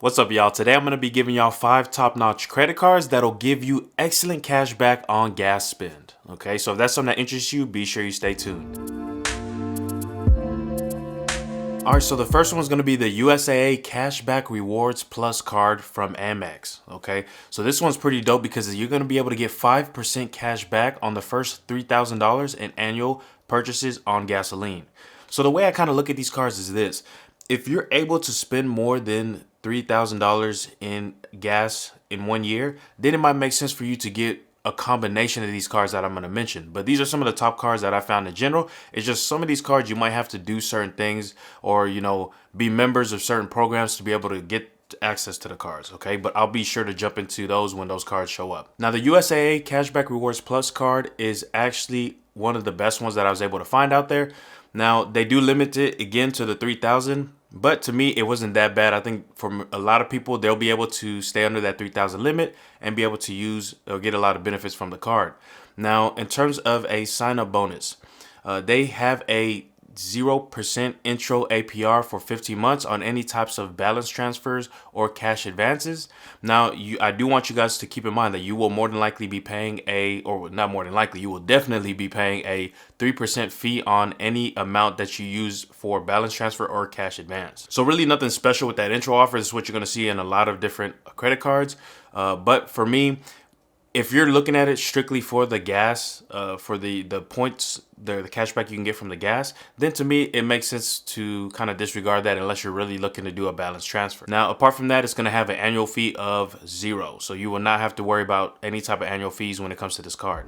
What's up, y'all? Today I'm going to be giving y'all 5 top-notch credit cards that'll give you excellent cash back on gas spend. Okay, so if that's something that interests you, be sure you stay tuned. Alright, so the first one's going to be the USAA Cashback Rewards Plus card from Amex. Okay, so this one's pretty dope because you're going to be able to get 5% cash back on the first $3,000 in annual purchases on gasoline. So the way I kind of look at these cards is this. If you're able to spend more than $3,000 in gas in 1 year, then it might make sense for you to get a combination of these cards that I'm going to mention. But these are some of the top cards that I found in general. It's just some of these cards you might have to do certain things or, be members of certain programs to be able to get access to the cards, okay? But I'll be sure to jump into those when those cards show up. Now, the USAA Cashback Rewards Plus card is actually one of the best ones that I was able to find out there. Now, they do limit it again to the 3,000, but to me, it wasn't that bad. I think for a lot of people, they'll be able to stay under that 3,000 limit and be able to use or get a lot of benefits from the card. Now, in terms of a sign-up bonus, they have a 0% intro APR for 15 months on any types of balance transfers or cash advances. Now, I do want you guys to keep in mind that you will more than likely be paying not more than likely, you will definitely be paying a 3% fee on any amount that you use for balance transfer or cash advance. So really nothing special with that intro offer. This is what you're going to see in a lot of different credit cards. But for me, if you're looking at it strictly for the gas, for the points, the cashback you can get from the gas, then to me, it makes sense to kind of disregard that unless you're really looking to do a balance transfer. Now, apart from that, it's going to have an annual fee of 0. So you will not have to worry about any type of annual fees when it comes to this card.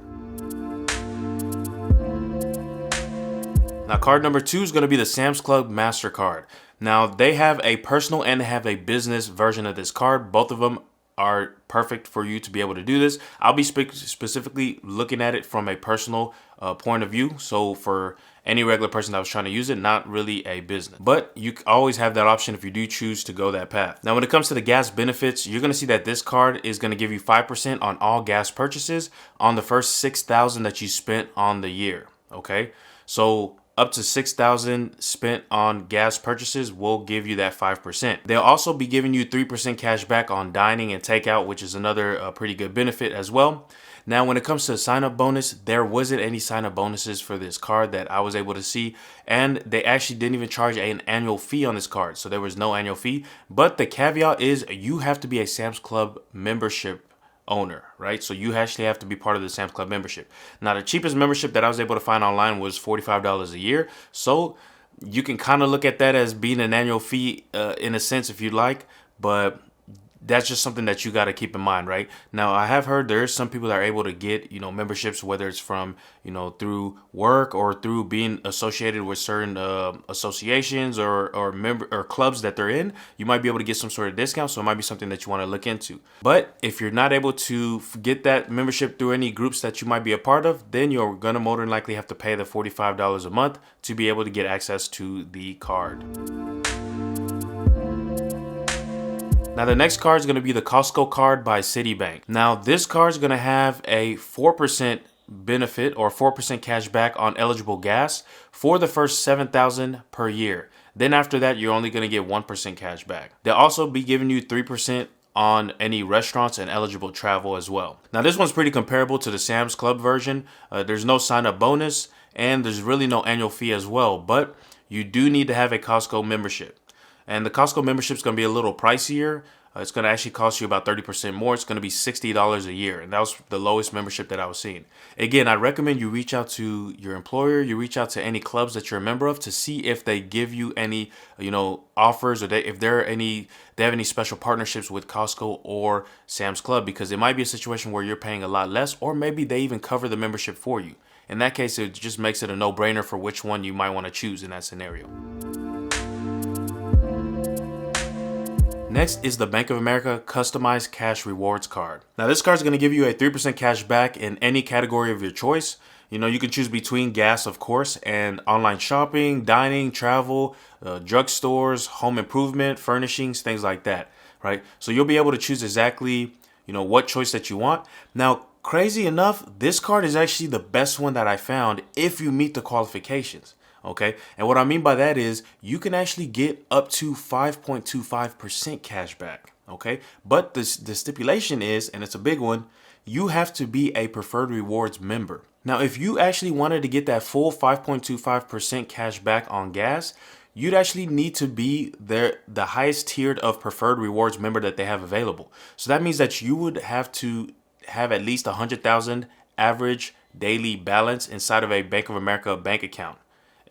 Now, card number 2 is going to be the Sam's Club MasterCard. Now, they have a personal and they have a business version of this card. Both of them are perfect for you to be able to do this. I'll be specifically looking at it from a personal point of view. So for any regular person that was trying to use it, not really a business. But you always have that option if you do choose to go that path. Now, when it comes to the gas benefits, you're going to see that this card is going to give you 5% on all gas purchases on the first $6,000 that you spent on the year. Okay, so up to $6,000 spent on gas purchases will give you that 5%. They'll also be giving you 3% cash back on dining and takeout, which is another pretty good benefit as well. Now, when it comes to sign-up bonus, there wasn't any sign-up bonuses for this card that I was able to see, and they actually didn't even charge an annual fee on this card, so there was no annual fee. But the caveat is you have to be a Sam's Club membership owner, right? So you actually have to be part of the Sam's Club membership. Now, the cheapest membership that I was able to find online was $45 a year. So you can kind of look at that as being an annual fee in a sense if you'd like, but that's just something that you got to keep in mind, right? Now, I have heard there's some people that are able to get, memberships, whether it's from, through work or through being associated with certain associations or clubs that they're in. You might be able to get some sort of discount, so it might be something that you want to look into. But if you're not able to get that membership through any groups that you might be a part of, then you're going to more than likely have to pay the $45 a month to be able to get access to the card. Now, the next card is going to be the Costco card by Citibank. Now, this card is going to have a 4% benefit or 4% cash back on eligible gas for the first $7,000 per year. Then after that, you're only going to get 1% cash back. They'll also be giving you 3% on any restaurants and eligible travel as well. Now, this one's pretty comparable to the Sam's Club version. There's no sign-up bonus and there's really no annual fee as well, but you do need to have a Costco membership. And the Costco membership is going to be a little pricier. It's going to actually cost you about 30% more. It's going to be $60 a year. And that was the lowest membership that I was seeing. Again, I recommend you reach out to your employer. You reach out to any clubs that you're a member of to see if they give you any, offers or if they have any special partnerships with Costco or Sam's Club, because it might be a situation where you're paying a lot less, or maybe they even cover the membership for you. In that case, it just makes it a no-brainer for which one you might want to choose in that scenario. Next is the Bank of America Customized Cash Rewards Card. Now, this card is going to give you a 3% cash back in any category of your choice. You can choose between gas, of course, and online shopping, dining, travel, drugstores, home improvement, furnishings, things like that, right? So you'll be able to choose exactly, what choice that you want. Now, crazy enough, this card is actually the best one that I found if you meet the qualifications. Okay. And what I mean by that is you can actually get up to 5.25% cash back. Okay. But the stipulation is, and it's a big one, you have to be a Preferred Rewards member. Now, if you actually wanted to get that full 5.25% cash back on gas, you'd actually need to be the highest tiered of Preferred Rewards member that they have available. So that means that you would have to have at least 100,000 average daily balance inside of a Bank of America bank account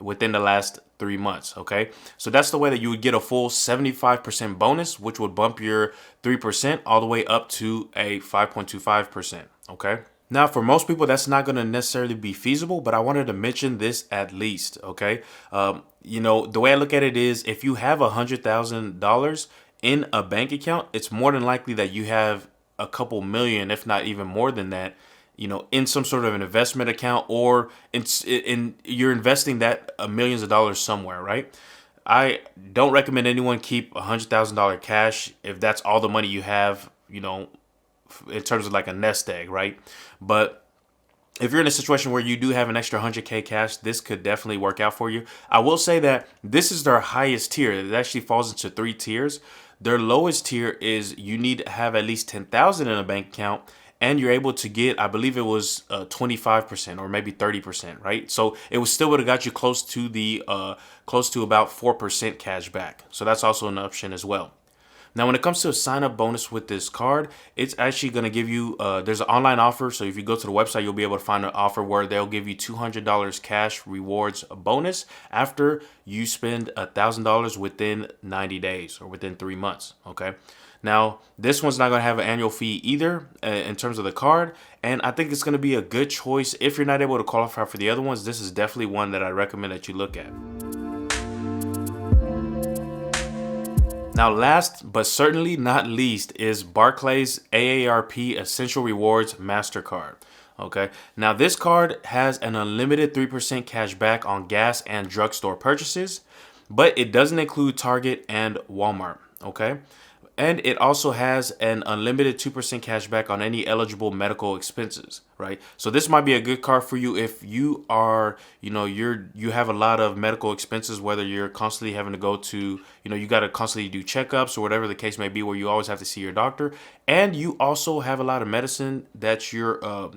within the last 3 months. Okay. So that's the way that you would get a full 75% bonus, which would bump your 3% all the way up to a 5.25%. Okay. Now, for most people, that's not going to necessarily be feasible, but I wanted to mention this at least. Okay. The way I look at it is if you have $100,000 in a bank account, it's more than likely that you have a couple million, if not even more than that, in some sort of an investment account, or in you're investing that millions of dollars somewhere, right? I don't recommend anyone keep $100,000 cash if that's all the money you have, in terms of like a nest egg, right? But if you're in a situation where you do have an extra 100K cash, this could definitely work out for you. I will say that this is their highest tier. It actually falls into 3 tiers. Their lowest tier is you need to have at least 10,000 in a bank account, and you're able to get, I believe it was 25% or maybe 30%, right? So it was still would have got you close to about 4% cash back. So that's also an option as well. Now, when it comes to a sign-up bonus with this card, it's actually going to give you, there's an online offer. So if you go to the website, you'll be able to find an offer where they'll give you $200 cash rewards bonus after you spend $1,000 within 90 days or within 3 months. Okay. Now, this one's not going to have an annual fee either in terms of the card. And I think it's going to be a good choice. If you're not able to qualify for the other ones, this is definitely one that I recommend that you look at. Now, last but certainly not least is Barclays AARP Essential Rewards MasterCard. Okay. Now, this card has an unlimited 3% cash back on gas and drugstore purchases, but it doesn't include Target and Walmart. Okay. And it also has an unlimited 2% cash back on any eligible medical expenses, right? So this might be a good card for you if you are, you have a lot of medical expenses, whether you're constantly having to go to, you got to constantly do checkups or whatever the case may be, where you always have to see your doctor. And you also have a lot of medicine that you're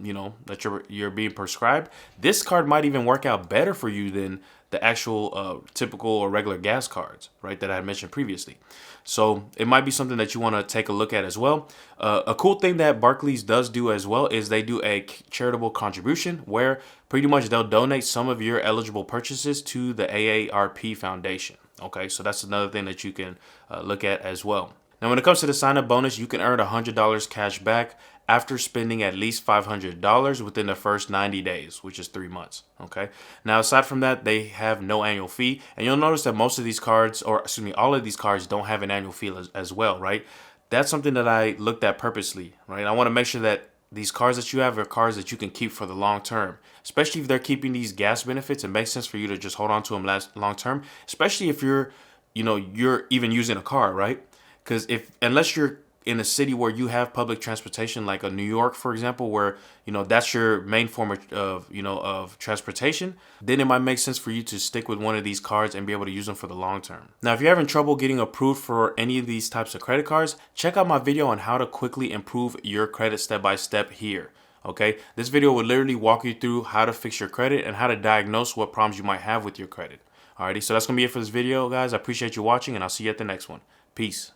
being prescribed. This card might even work out better for you than the actual typical or regular gas cards, right, that I had mentioned previously. So it might be something that you want to take a look at as well. A cool thing that Barclays does do as well is they do a charitable contribution where pretty much they'll donate some of your eligible purchases to the AARP Foundation. Okay, so that's another thing that you can look at as well. Now, when it comes to the sign-up bonus, you can earn $100 cash back after spending at least $500 within the first 90 days, which is 3 months. Okay. Now, aside from that, they have no annual fee. And you'll notice that most of these cards, all of these cards don't have an annual fee as well, right? That's something that I looked at purposely, right? I want to make sure that these cards that you have are cards that you can keep for the long term, especially if they're keeping these gas benefits. It makes sense for you to just hold on to them long term, especially if you're even using a car, right? Because unless you're in a city where you have public transportation, like a New York, for example, where, that's your main form of transportation, then it might make sense for you to stick with one of these cards and be able to use them for the long term. Now, if you're having trouble getting approved for any of these types of credit cards, check out my video on how to quickly improve your credit step by step here. Okay. This video will literally walk you through how to fix your credit and how to diagnose what problems you might have with your credit. Alrighty. So that's going to be it for this video, guys. I appreciate you watching, and I'll see you at the next one. Peace.